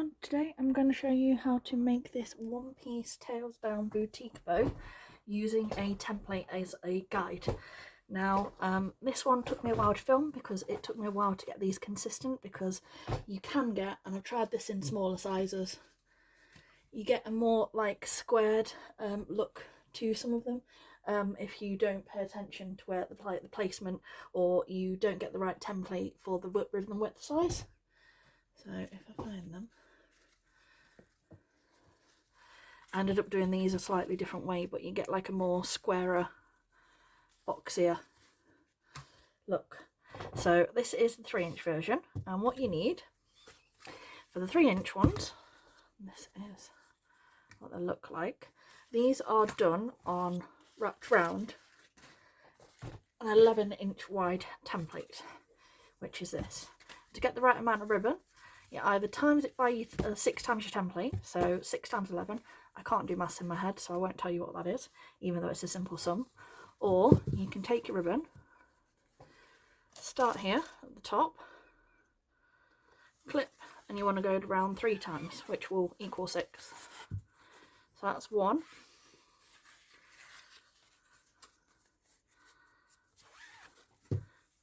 everyone, today I'm going to show you how to make this one-piece tails down boutique bow using a template as a guide. Now this one took me a while to film because it took me a while to get these consistent, because you can get, and I've tried this in smaller sizes, you get a more like squared look to some of them if you don't pay attention to where the placement, or you don't get the right template for the ribbon and width size. So if I find them, I ended up doing these a slightly different way, but you get like a more squarer, boxier look. So this is the 3-inch version, and what you need for the 3-inch ones, this is what they look like. These are done on wrapped round an 11-inch wide template, which is this. To get the right amount of ribbon, you either times it by 6 times your template, so 6 times 11. I can't do maths in my head, so I won't tell you what that is, even though it's a simple sum. Or you can take your ribbon, start here at the top, clip, and you want to go around 3 times, which will equal 6. So that's 1,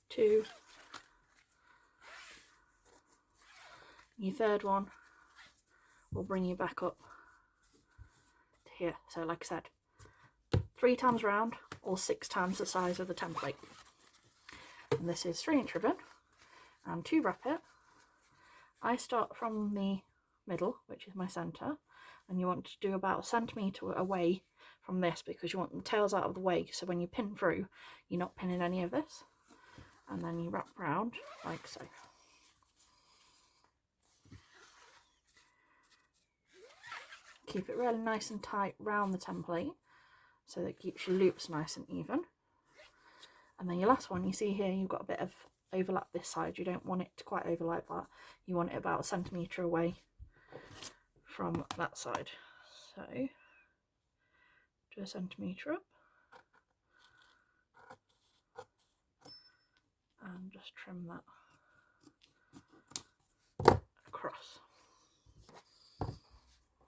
2, your third one will bring you back up to here. So like I said, 3 times round or 6 times the size of the template. And this is 3-inch ribbon, and to wrap it, I start from the middle, which is my centre, and you want to do about 1 centimetre away from this, because you want the tails out of the way, so when you pin through you're not pinning any of this. And then you wrap round like so. Keep it really nice and tight round the template so that it keeps your loops nice and even. And then your last one, you see here you've got a bit of overlap this side. You don't want it to quite overlap that. You want it about 1 centimetre away from that side. So do 1 centimetre up and just trim that across.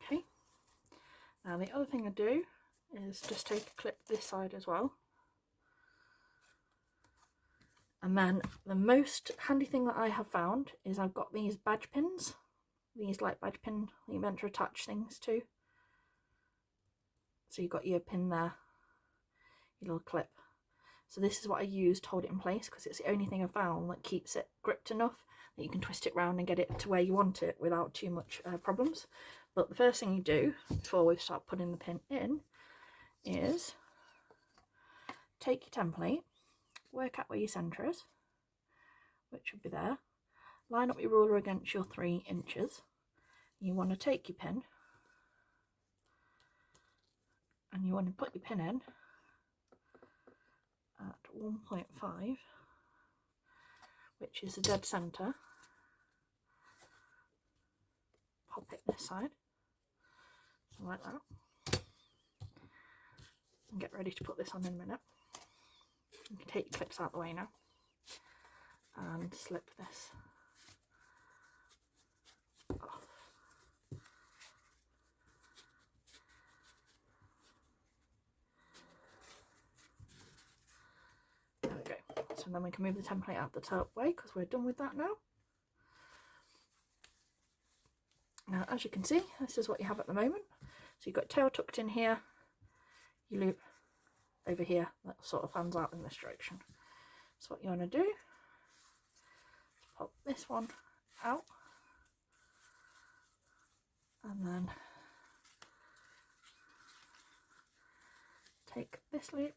Okay, now the other thing I do is just take a clip this side as well. And then the most handy thing that I have found is I've got these badge pins, these like badge pin that you're meant to attach things to. So you've got your pin there, your little clip. So this is what I use to hold it in place, because it's the only thing I found that keeps it gripped enough that you can twist it round and get it to where you want it without too much problems. But the first thing you do before we start putting the pin in is take your template, work out where your centre is, which would be there. Line up your ruler against your 3 inches. You want to take your pin and you want to put your pin in at 1.5, which is the dead centre. Pop it this side, so like that. And get ready to put this on in a minute. You can take your clips out of the way now and slip this off. There we go. So then we can move the template out the top way, because we're done with that now. Now as you can see, this is what you have at the moment. So you've got tail tucked in here, you loop over here, that sort of fans out in this direction. So what you want to do is pop this one out, and then take this loop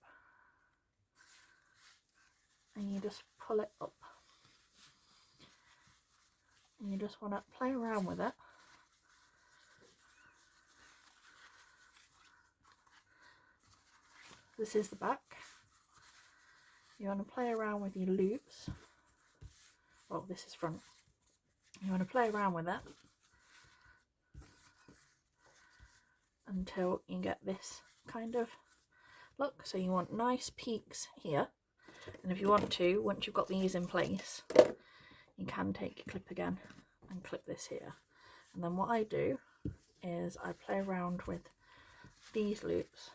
and you just pull it up, and you just want to play around with it. This is the back. You want to play around with your loops. Well, this is front. You want to play around with it until you get this kind of look. So you want nice peaks here, and if you want to, once you've got these in place, you can take your clip again and clip this here, And then what I do is I play around with these loops.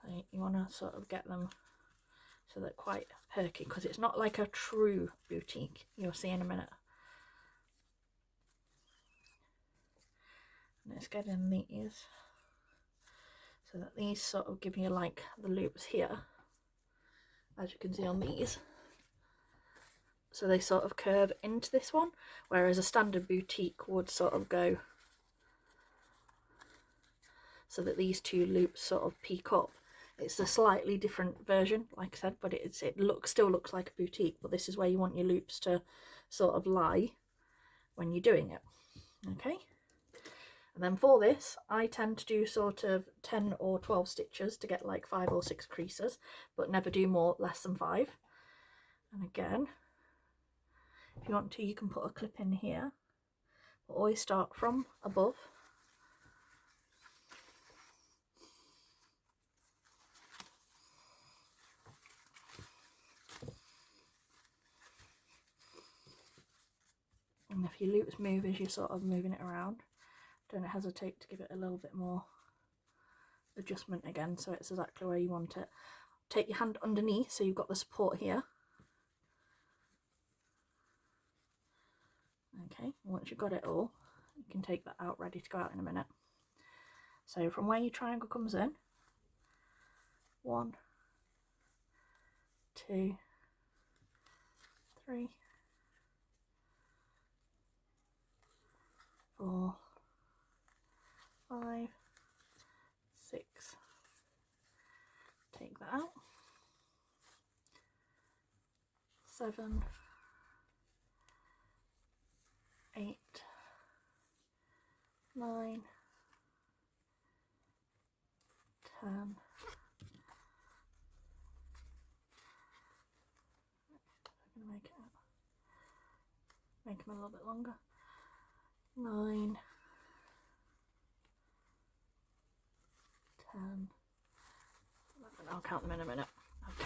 So you want to sort of get them so they're quite perky, because it's not like a true boutique, you'll see in a minute. And it's getting these so that these sort of give you like the loops here, as you can see on these. So they sort of curve into this one, whereas a standard boutique would sort of go so that these two loops sort of peak up. It's a slightly different version, like I said, but it still looks like a boutique, but this is where you want your loops to sort of lie when you're doing it. Okay, and then for this I tend to do sort of 10 or 12 stitches to get like 5 or 6 creases, but never do less than 5. And again, if you want to, you can put a clip in here, but always start from above. And if your loops move as you're sort of moving it around, don't hesitate to give it a little bit more adjustment again, so it's exactly where you want it. Take your hand underneath so you've got the support here. Okay, once you've got it all, you can take that out, ready to go out in a minute. So from where your triangle comes in, 1, 2, 3, 4, 5, 6, take that out, 7, 8, 9, 10, I'm gonna make them a little bit longer, 9, 10, 11. I'll count them in a minute. I've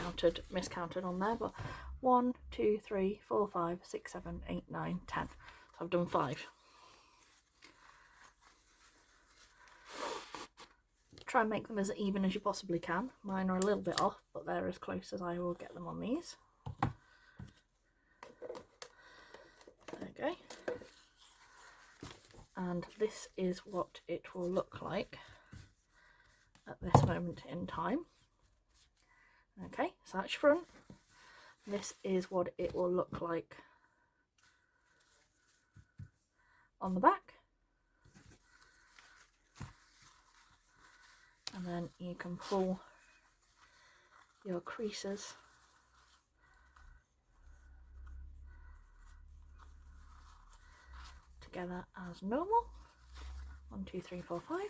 miscounted on there, but 1, 2, 3, 4, 5, 6, 7, 8, 9, 10. So I've done 5. Try and make them as even as you possibly can. Mine are a little bit off, but they're as close as I will get them on these. Okay. And this is what it will look like at this moment in time. Okay, so that's front. This is what it will look like on the back. And then you can pull your creases together as normal. 1, 2, 3, 4, 5.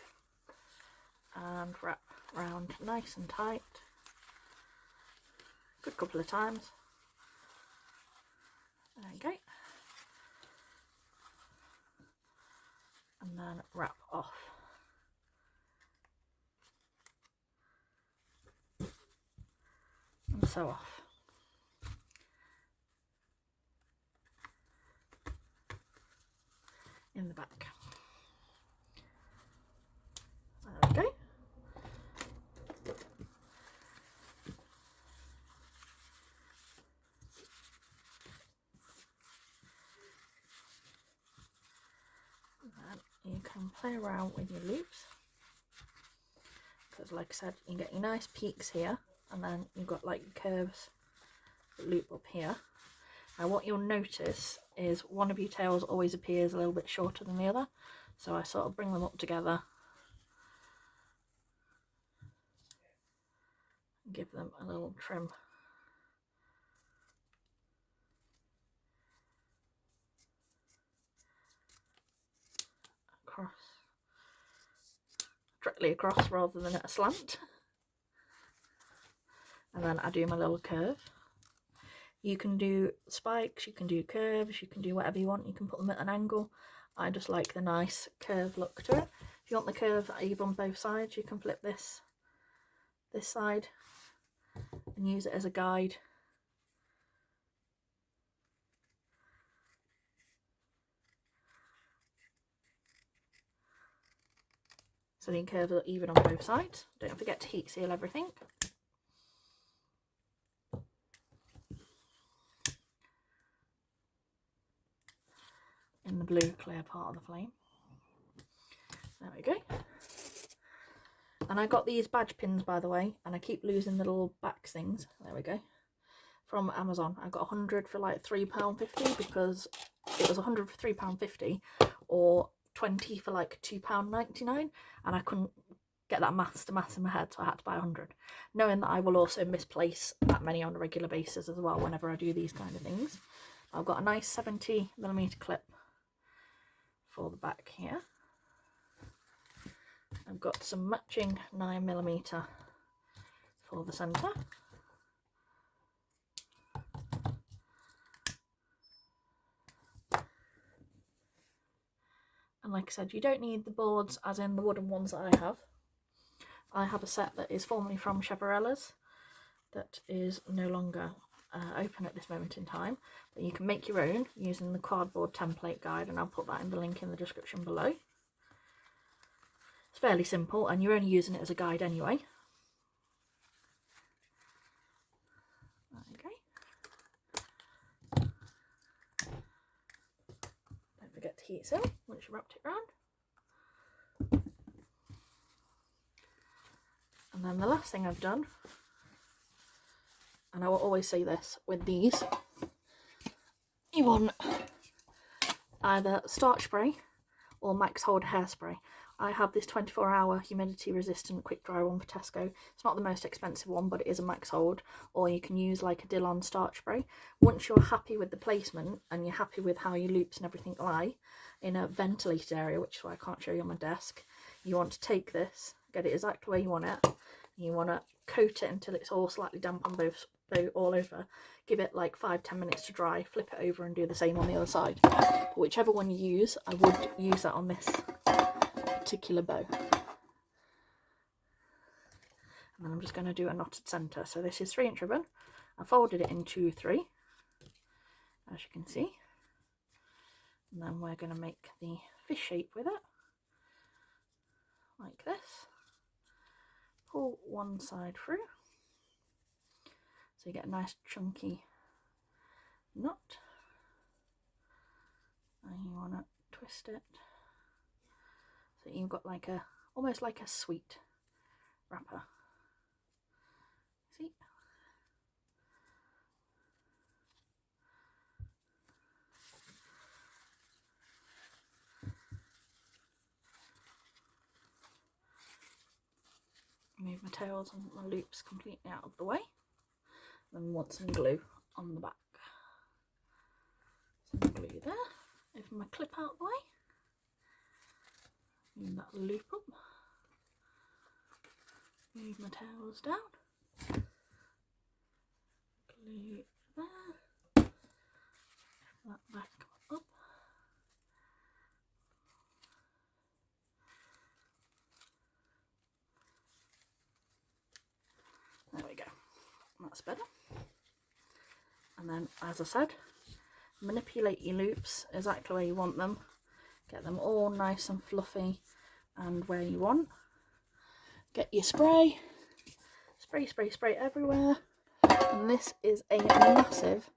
And wrap around nice and tight. Good couple of times. Okay. And then wrap off. And sew off. In the back. There we go. You can play around with your loops, because like I said, you get your nice peaks here, and then you've got like curves that loop up here. Now what you'll notice is one of your tails always appears a little bit shorter than the other, so I sort of bring them up together and give them a little trim. Directly across rather than at a slant. And then I do my little curve. You can do spikes, you can do curves, you can do whatever you want. You can put them at an angle. I just like the nice curve look to it. If you want the curve even on both sides, you can flip this side and use it as a guide. so the curves are even on both sides. Don't forget to heat seal everything. In the blue clear part of the flame. There we go. And I got these badge pins, by the way, and I keep losing the little back things. There we go. From Amazon. I got 100 for like £3.50 because it was 100 for £3.50 or 20 for like £2.99, and I couldn't get that maths to maths in my head, so I had to buy 100, knowing that I will also misplace that many on a regular basis as well whenever I do these kind of things. I've got a nice 70mm clip for the back here. I've got some matching 9mm for the centre. And like I said, you don't need the boards as in the wooden ones that I have. I have a set that is formerly from Chevarella's that is no longer open at this moment in time. But you can make your own using the cardboard template guide, and I'll put that in the link in the description below. It's fairly simple, and you're only using it as a guide anyway. Okay. Don't forget to heat seal once you've wrapped it around. And then the last thing I've done, and I will always say this with these, you want either starch spray or Max Hold hairspray. I have this 24-hour humidity resistant quick dry one for Tesco. It's not the most expensive one, but it is a Max Hold, or you can use like a Dillon starch spray. Once you're happy with the placement and you're happy with how your loops and everything lie in a ventilated area, which is why I can't show you on my desk, you want to take this, get it exactly where you want it. You want to coat it until it's all slightly damp on both all over. Give it like 5-10 minutes to dry, flip it over and do the same on the other side. But whichever one you use, I would use that on this particular bow. And then I'm just going to do a knotted centre. So this is 3-inch ribbon. I folded it into 3, as you can see. And then we're going to make the fish shape with it, like this. Pull one side through, so you get a nice chunky knot, and you want to twist it so you've got like a almost like a sweet wrapper. See? Move my tails and my loops completely out of the way. Then want some glue on the back. Some glue there. Open my clip out of the way. Move that loop up. Move my tails down. Glue there. That back up. There we go. That's better. And then, as I said, manipulate your loops exactly where you want them. Get them all nice and fluffy and where you want. Get your spray. Spray, spray, spray everywhere. And this is a massive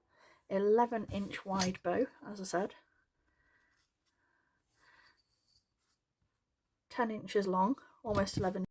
11-inch wide bow, as I said. 10 inches long, almost 11